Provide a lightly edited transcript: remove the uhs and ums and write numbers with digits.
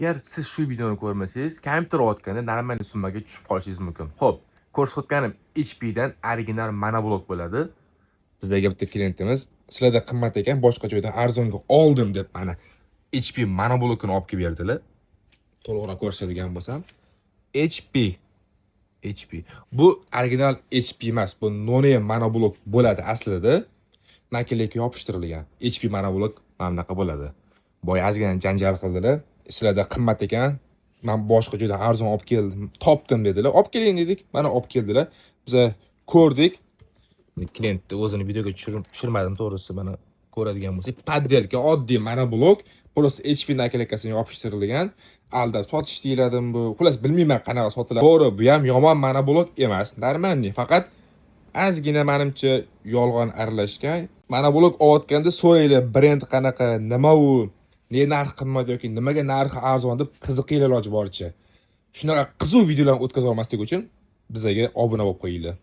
Agar siz shu videoni ko'rmasangiz, kompyuter o'tganda normalniy summaga tushib qolishingiz mumkin. Xo'p, ko'rsatganim HP dan original monoblok bo'ladi. Bizdagi bitta klientimiz sizlarda qimmat ekan, boshqa joydan arzonga oldim deb mana HP monoblokini olib kelib berdilar. To'liqroq ko'rsatadigan bo'lsam, HP. Bu original HP emas, bu noname monoblok bo'ladi aslida. Nakleyka yopishtirilgan. HP monoblok mana bunaqa bo'ladi. Boya ozgina janjal qildilar. Sizlarda qimmat ekan, men boshqa joydan arzon olib keldim, topdim dedilar. Olib keling dedik, mana olib keldilar. Biz ko'rdik. Klient o'zini videoga tushirmadim, to'g'risi mana ko'radigan bo'lsak, paddelka oddiy monoblok, просто HP nakleykasini yopishtirilgan. Aldab sotish deyiladimi bu? Xullas bilmayman qanaqa sotiladi. To'g'ri, bu ham yomon monoblok emas, normalniy, faqat ozgina menimcha yolg'on aralashgan. Monoblok olayotganda so'raylar, brend qanaqa, nima u, ne narx qimmat yoki nimaga narxi arzon deb qiziqinglar iloji boricha. Shunaqa qiziq videolarni o'tkazib olmaslik uchun bizga obuna bo'lib qo'yinglar.